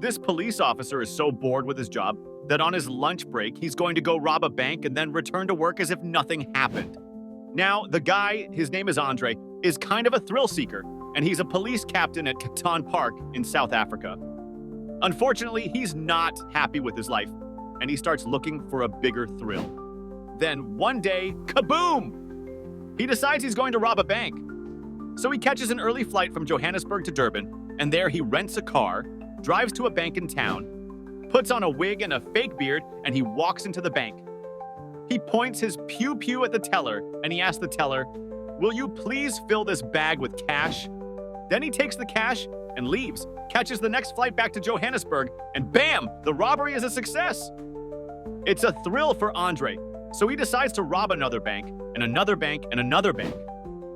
This police officer is so bored with his job that on his lunch break, he's going to go rob a bank and then return to work as if nothing happened. Now, the guy, his name is Andre, is kind of a thrill seeker, and he's a police captain at Catan Park in South Africa. Unfortunately, he's not happy with his life, and he starts looking for a bigger thrill. Then one day, kaboom! He decides he's going to rob a bank. So he catches an early flight from Johannesburg to Durban, and there he rents a car, drives to a bank in town, puts on a wig and a fake beard, and he walks into the bank. He points his pew-pew at the teller, and he asks the teller, "Will you please fill this bag with cash?" Then he takes the cash and leaves, catches the next flight back to Johannesburg, and bam! The robbery is a success! It's a thrill for Andre, so he decides to rob another bank, and another bank, and another bank.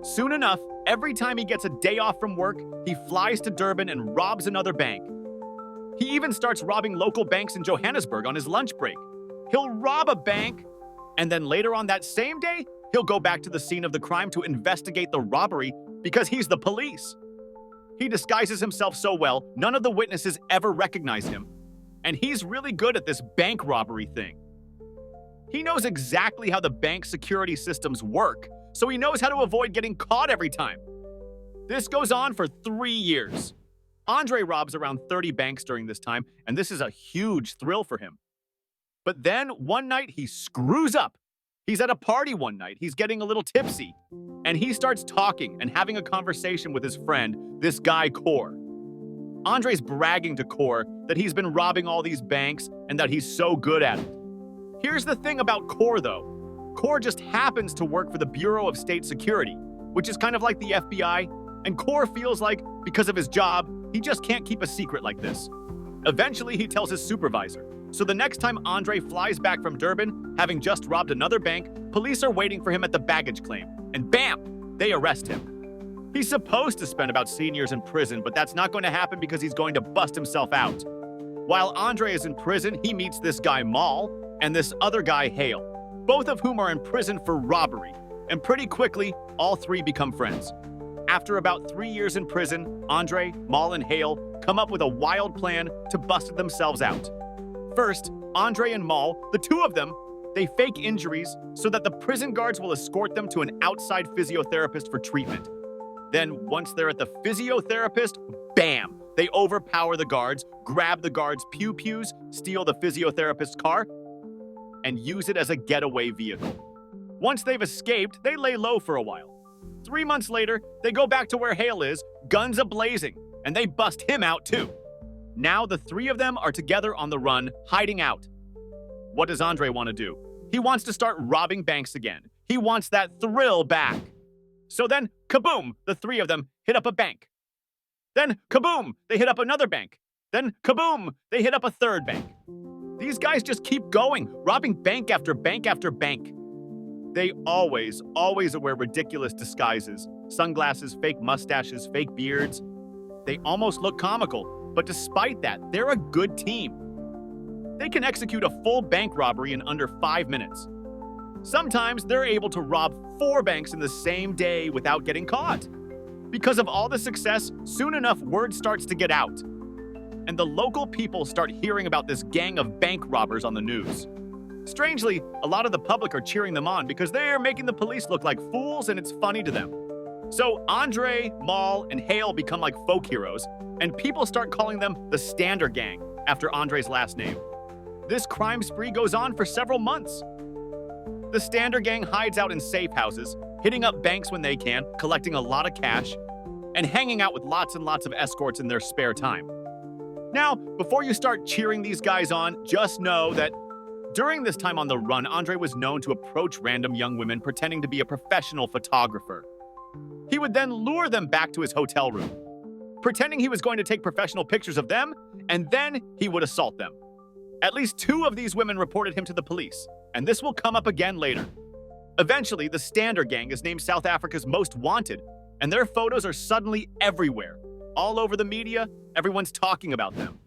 Soon enough, every time he gets a day off from work, he flies to Durban and robs another bank. He even starts robbing local banks in Johannesburg on his lunch break. He'll rob a bank, and then later on that same day, he'll go back to the scene of the crime to investigate the robbery because he's the police. He disguises himself so well, none of the witnesses ever recognize him. And he's really good at this bank robbery thing. He knows exactly how the bank security systems work, so he knows how to avoid getting caught every time. This goes on for 3 years. Andre robs around 30 banks during this time, and this is a huge thrill for him. But then, one night, he screws up. He's at a party one night, he's getting a little tipsy, and he starts talking and having a conversation with his friend, this guy Cor. Andre's bragging to Cor that he's been robbing all these banks and that he's so good at it. Here's the thing about Cor, though. Cor just happens to work for the Bureau of State Security, which is kind of like the FBI, and Cor feels like, because of his job, he just can't keep a secret like this. Eventually, he tells his supervisor. So the next time Andre flies back from Durban, having just robbed another bank, police are waiting for him at the baggage claim. And bam! They arrest him. He's supposed to spend about 10 years in prison, but that's not going to happen because he's going to bust himself out. While Andre is in prison, he meets this guy Mal and this other guy Hale, both of whom are in prison for robbery. And pretty quickly, all three become friends. After about 3 years in prison, Andre, Mal, and Hale come up with a wild plan to bust themselves out. First, Andre and Mal, the two of them, they fake injuries so that the prison guards will escort them to an outside physiotherapist for treatment. Then, once they're at the physiotherapist, bam! They overpower the guards, grab the guards' pew-pews, steal the physiotherapist's car, and use it as a getaway vehicle. Once they've escaped, they lay low for a while. 3 months later, they go back to where Hale is, guns a-blazing, and they bust him out too. Now the three of them are together on the run, hiding out. What does Andre want to do? He wants to start robbing banks again. He wants that thrill back. So then, kaboom, the three of them hit up a bank. Then, kaboom, they hit up another bank. Then, kaboom, they hit up a third bank. These guys just keep going, robbing bank after bank after bank. They always wear ridiculous disguises, sunglasses, fake mustaches, fake beards. They almost look comical. But despite that, they're a good team. They can execute a full bank robbery in under 5 minutes. Sometimes they're able to rob 4 banks in the same day without getting caught. Because of all the success, soon enough word starts to get out. And the local people start hearing about this gang of bank robbers on the news. Strangely, a lot of the public are cheering them on because they're making the police look like fools and it's funny to them. So Andre, Mal, and Hale become like folk heroes, and people start calling them the Stander Gang, after Andre's last name. This crime spree goes on for several months. The Stander Gang hides out in safe houses, hitting up banks when they can, collecting a lot of cash, and hanging out with lots and lots of escorts in their spare time. Now, before you start cheering these guys on, just know that during this time on the run, Andre was known to approach random young women pretending to be a professional photographer. He would then lure them back to his hotel room, pretending he was going to take professional pictures of them, and then he would assault them. At least 2 of these women reported him to the police, and this will come up again later. Eventually, the Stander Gang is named South Africa's most wanted, and their photos are suddenly everywhere. All over the media, everyone's talking about them.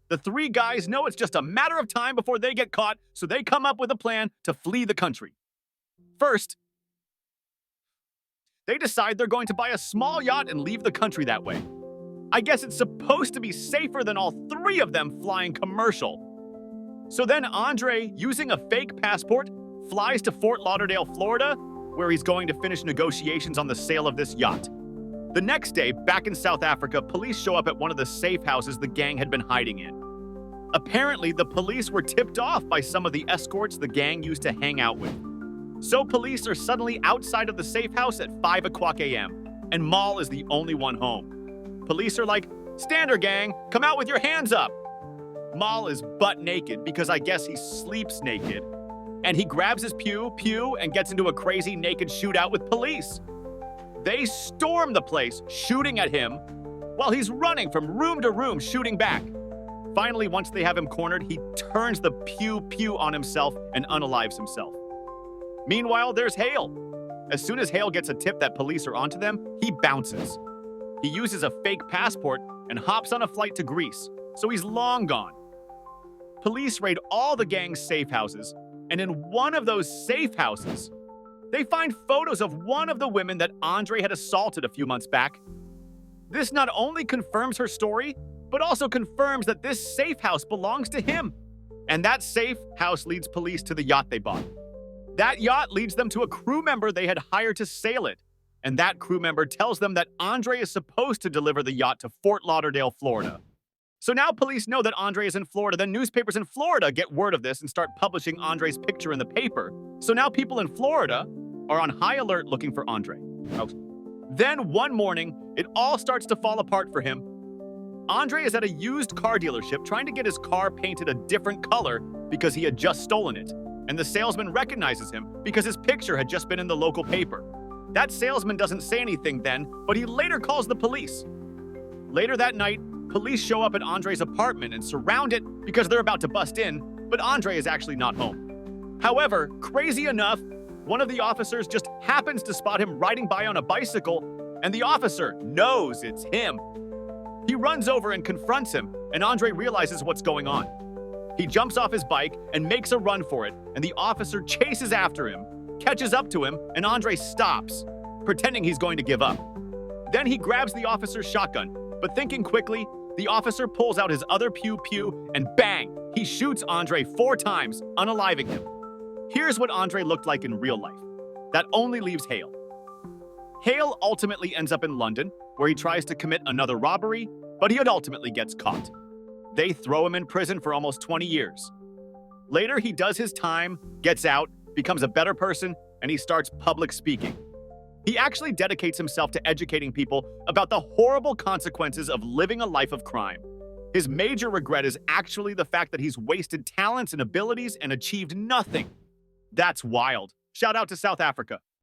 The 3 guys know it's just a matter of time before they get caught, so they come up with a plan to flee the country. First, they decide they're going to buy a small yacht and leave the country that way. I guess it's supposed to be safer than all three of them flying commercial. So then Andre, using a fake passport, flies to Fort Lauderdale, Florida, where he's going to finish negotiations on the sale of this yacht. The next day, back in South Africa, police show up at one of the safe houses the gang had been hiding in. Apparently, the police were tipped off by some of the escorts the gang used to hang out with. So police are suddenly outside of the safe house at 5 o'clock a.m., and Mal is the only one home. Police are like, "Stander gang, come out with your hands up." Mal is butt naked because I guess he sleeps naked, and he grabs his pew and gets into a crazy naked shootout with police. They storm the place, shooting at him, while he's running from room to room, shooting back. Finally, once they have him cornered, he turns the pew on himself and unalives himself. Meanwhile, there's Hale. As soon as Hale gets a tip that police are onto them, he bounces. He uses a fake passport and hops on a flight to Greece, so he's long gone. Police raid all the gang's safe houses, and in one of those safe houses, they find photos of one of the women that Andre had assaulted a few months back. This not only confirms her story, but also confirms that this safe house belongs to him. And that safe house leads police to the yacht they bought. That yacht leads them to a crew member they had hired to sail it. And that crew member tells them that Andre is supposed to deliver the yacht to Fort Lauderdale, Florida. So now police know that Andre is in Florida. Then newspapers in Florida get word of this and start publishing Andre's picture in the paper. So now people in Florida are on high alert looking for Andre. Then one morning, it all starts to fall apart for him. Andre is at a used car dealership trying to get his car painted a different color because he had just stolen it. And the salesman recognizes him because his picture had just been in the local paper. That salesman doesn't say anything then, but he later calls the police. Later that night, police show up at Andre's apartment and surround it because they're about to bust in, but Andre is actually not home. However, crazy enough, one of the officers just happens to spot him riding by on a bicycle, and the officer knows it's him. He runs over and confronts him, and Andre realizes what's going on. He jumps off his bike and makes a run for it, and the officer chases after him, catches up to him, and Andre stops, pretending he's going to give up. Then he grabs the officer's shotgun, but thinking quickly, the officer pulls out his other pew and bang, he shoots Andre 4 times, unaliving him. Here's what Andre looked like in real life. That only leaves Hale. Hale ultimately ends up in London, where he tries to commit another robbery, but he ultimately gets caught. They throw him in prison for almost 20 years. Later, he does his time, gets out, becomes a better person, and he starts public speaking. He actually dedicates himself to educating people about the horrible consequences of living a life of crime. His major regret is actually the fact that he's wasted talents and abilities and achieved nothing. That's wild. Shout out to South Africa.